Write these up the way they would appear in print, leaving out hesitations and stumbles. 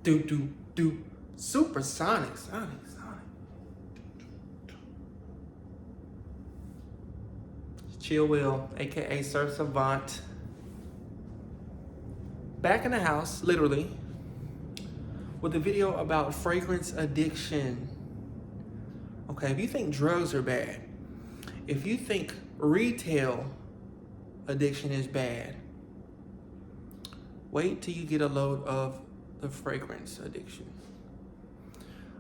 Do, do, do. Supersonic. Sonic. Chill Will, aka Surf Savant. Back in the house, literally, with a video about fragrance addiction. Okay, if you think drugs are bad, if you think retail addiction is bad, wait till you get a load of the fragrance addiction.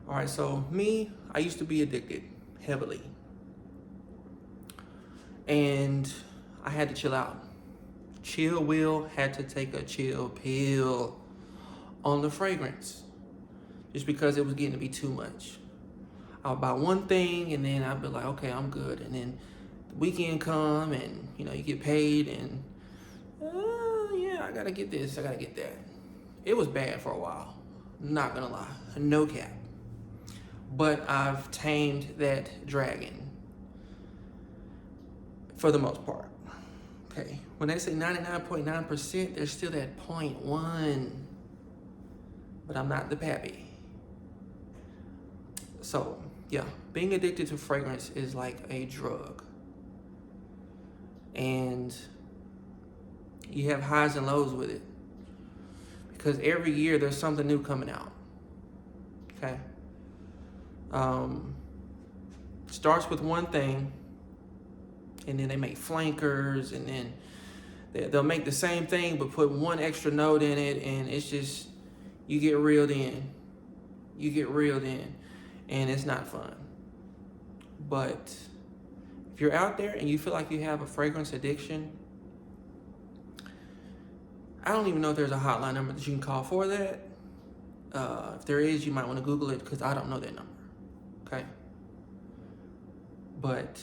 All right, so me, I used to be addicted heavily. And I had to chill out. Chill Will had to take a chill pill on the fragrance just because it was getting to be too much. I would buy one thing and then I'd be like, okay, I'm good. And then the weekend come and you get paid and yeah, I gotta get this, I gotta get that. It was bad for a while, not gonna lie, no cap. But I've tamed that dragon for the most part. Okay, when they say 99.9%, there's still that 0.1. But I'm not the pappy. So, yeah, being addicted to fragrance is like a drug. And you have highs and lows with it. Because every year there's something new coming out. Okay? Starts with one thing, and then they make flankers, and then they'll make the same thing but put one extra note in it, and it's just, you get reeled in. You get reeled in, and it's not fun. But if you're out there and you feel like you have a fragrance addiction, I don't even know if there's a hotline number that you can call for that. If there is, you might want to Google it because I don't know that number. Okay? But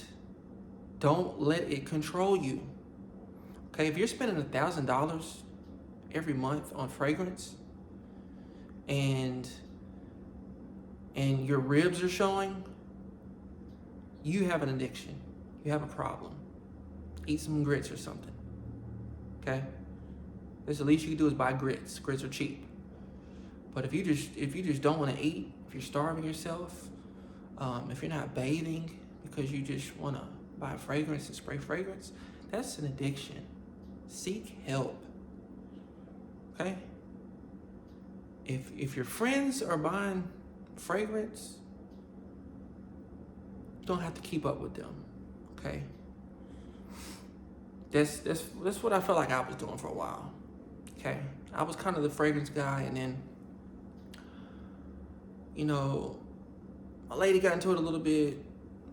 don't let it control you. Okay, if you're spending $1,000 every month on fragrance and your ribs are showing, you have an addiction. You have a problem. Eat some grits or something. Okay? That's the least you can do is buy grits. Grits are cheap. But if you just don't want to eat, if you're starving yourself, if you're not bathing because you just want to buy fragrance and spray fragrance, that's an addiction. Seek help. Okay? If your friends are buying fragrance, you don't have to keep up with them. Okay? That's what I felt like I was doing for a while. Okay? I was kind of the fragrance guy, and then my lady got into it a little bit,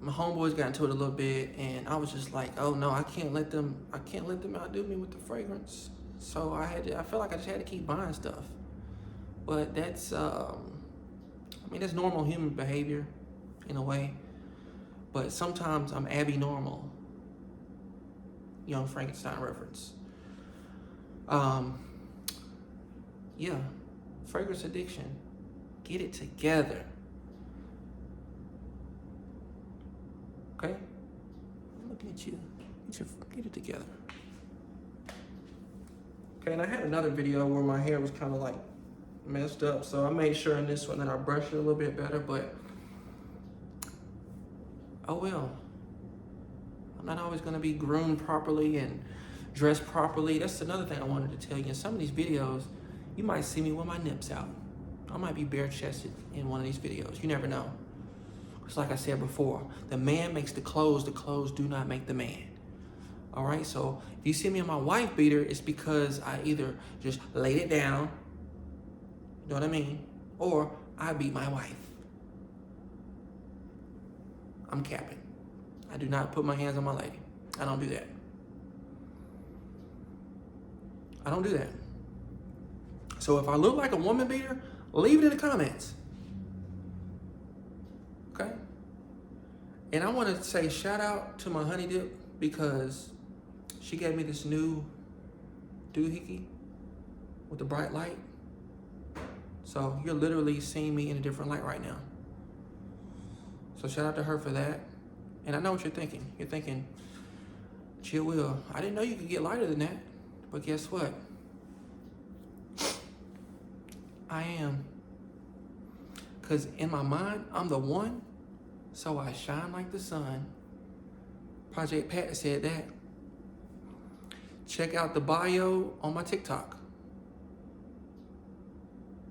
my homeboys got into it a little bit, and I was just like, oh no, I can't let them outdo me with the fragrance. So I felt like I just had to keep buying stuff. But that's that's normal human behavior in a way. But sometimes I'm abnormal. Young Frankenstein reference. Yeah, fragrance addiction. Get it together. Okay? I'm looking at you. Get it together. Okay, and I had another video where my hair was kind of like messed up, so I made sure in this one that I brushed it a little bit better, but oh well. I'm not always gonna be groomed properly and dressed properly. That's another thing I wanted to tell you. In some of these videos, you might see me with my nips out. I might be bare-chested in one of these videos. You never know. It's like I said before, the man makes the clothes do not make the man. All right, so if you see me in my wife beater, it's because I either just laid it down, you know what I mean, or I beat my wife. I'm capping. I do not put my hands on my lady. I don't do that. I don't do that. So if I look like a woman beater, leave it in the comments. Okay? And I want to say shout out to my honey dip because she gave me this new doohickey with the bright light. So you're literally seeing me in a different light right now. So shout out to her for that. And I know what you're thinking. You're thinking, Chill Will, I didn't know you could get lighter than that. But guess what? I am. Because in my mind, I'm the one, so I shine like the sun. Project Pat said that. Check out the bio on my TikTok.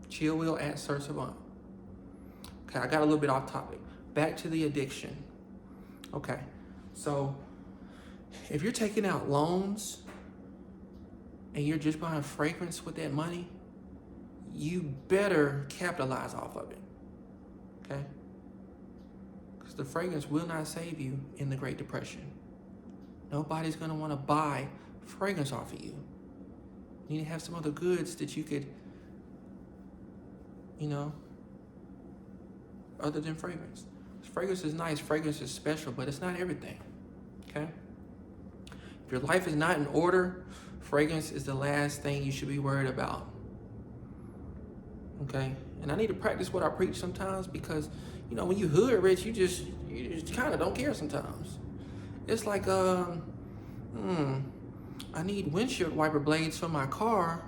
Chill Will at Sir Savant. Okay, I got a little bit off topic. Back to the addiction. Okay, so if you're taking out loans and you're just buying fragrance with that money, you better capitalize off of it. Okay? Because the fragrance will not save you in the Great Depression. Nobody's going to want to buy fragrance off of you. You need to have some other goods that you could, other than fragrance. Fragrance is nice, fragrance is special, but it's not everything. Okay? If your life is not in order, fragrance is the last thing you should be worried about. Okay? And I need to practice what I preach sometimes because, when you hood rich, you just kind of don't care sometimes. It's like, I need windshield wiper blades for my car.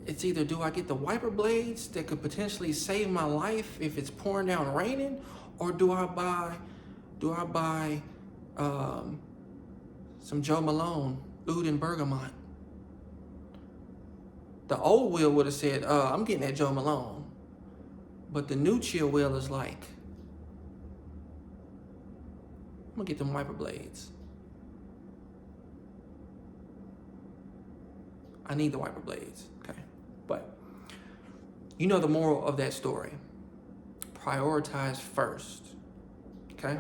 It's either do I get the wiper blades that could potentially save my life if it's pouring down raining, or do I buy some Joe Malone, Oud and Bergamot? The old Will would have said, I'm getting that Joe Malone. But the new Chill Will is like, I'm gonna get them wiper blades. I need the wiper blades, okay? But you know the moral of that story. Prioritize first, okay?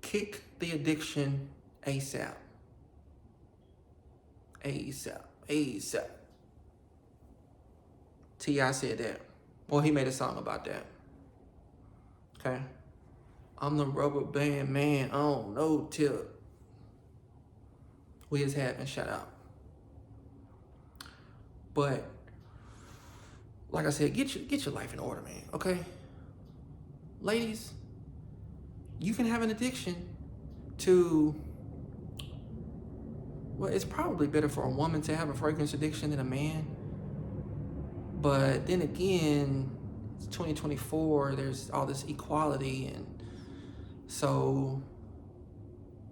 Kick the addiction ASAP. ASAP. T.I. said that. Well, he made a song about that. Okay? I'm the rubber band man. I don't know till. We just having shout out. But like I said, get your life in order, man. Okay? Ladies, you can have an addiction to, well, it's probably better for a woman to have a fragrance addiction than a man. But then again, it's 2024, there's all this equality, and so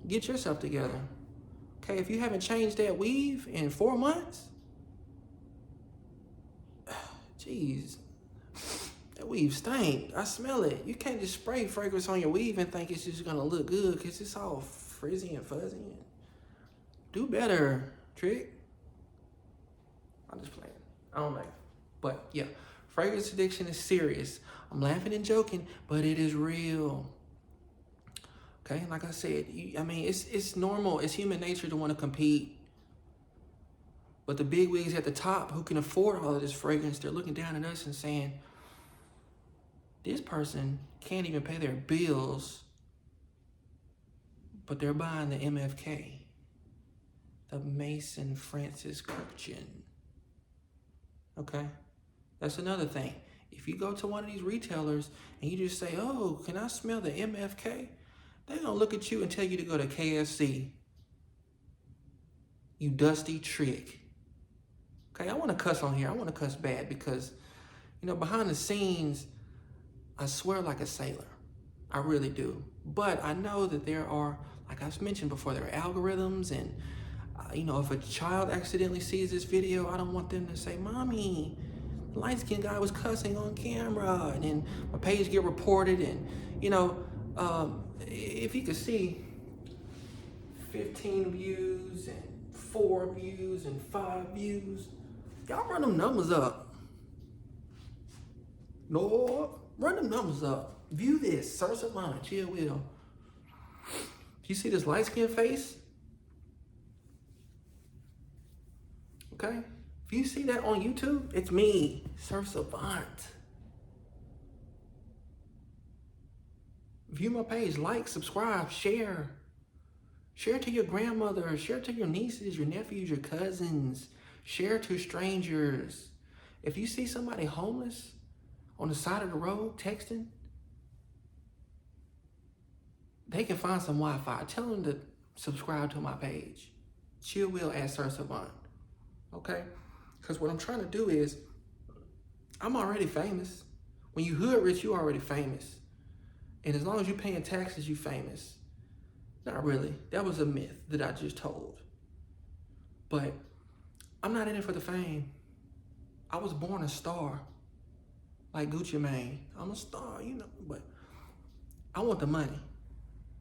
get yourself together. Okay, if you haven't changed that weave in 4 months, jeez, that weave stank. I smell it. You can't just spray fragrance on your weave and think it's just gonna look good because it's all frizzy and fuzzy. Do better, Trick. I'm just playing. I don't know. But yeah, fragrance addiction is serious. I'm laughing and joking, but it is real. Okay, like I said, it's normal. It's human nature to want to compete. But the big wigs at the top who can afford all of this fragrance, they're looking down at us and saying, this person can't even pay their bills, but they're buying the MFK, the Mason Francis Kurkdjian. Okay? That's another thing. If you go to one of these retailers and you just say, oh, can I smell the MFK? They're going to look at you and tell you to go to KFC. You dusty trick. Okay, I want to cuss on here. I want to cuss bad because, behind the scenes, I swear like a sailor. I really do. But I know that there are, like I've mentioned before, there are algorithms and, if a child accidentally sees this video, I don't want them to say, Mommy, the light-skinned guy was cussing on camera, and then my page get reported, and, if you could see 15 views and 4 views and 5 views, y'all run them numbers up. No, run them numbers up. View this, Sir Savant, Chill Will. You see this light-skinned face? Okay? If you see that on YouTube, it's me, Sir Savant. View my page, like, subscribe, share. Share to your grandmother, share to your nieces, your nephews, your cousins. Share to strangers. If you see somebody homeless on the side of the road texting, they can find some Wi-Fi. Tell them to subscribe to my page. Chill Will at Sir Savant. okay? Because what I'm trying to do is, I'm already famous. When you hood rich, you already famous. And as long as you're paying taxes, you famous. Not really. That was a myth that I just told. But I'm not in it for the fame. I was born a star, like Gucci Mane. I'm a star, you know, but I want the money,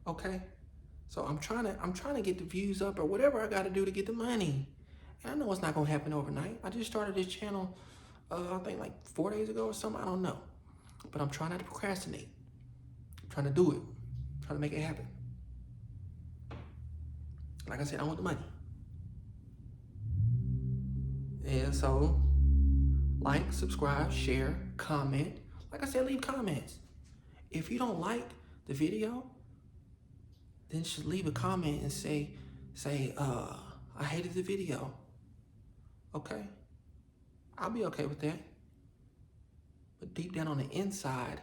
okay? So I'm trying to get the views up or whatever I got to do to get the money. And I know it's not gonna happen overnight. I just started this channel, I think like 4 days ago or something. I don't know, but I'm trying not to procrastinate. I'm trying to do it. I'm trying to make it happen. Like I said, I want the money. And so, like, subscribe, share, comment. Like I said, leave comments. If you don't like the video, then just leave a comment and say, I hated the video. Okay? I'll be okay with that. But deep down on the inside,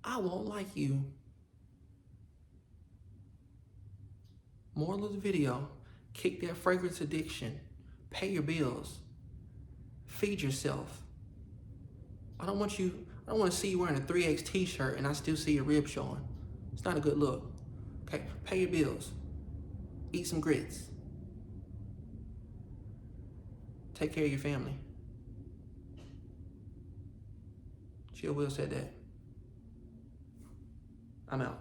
I won't like you. Moral of the video, kick that fragrance addiction. Pay your bills. Feed yourself. I don't want to see you wearing a 3X t-shirt and I still see your ribs showing. It's not a good look. Okay, pay your bills. Eat some grits. Take care of your family. Chill Will said that. I'm out.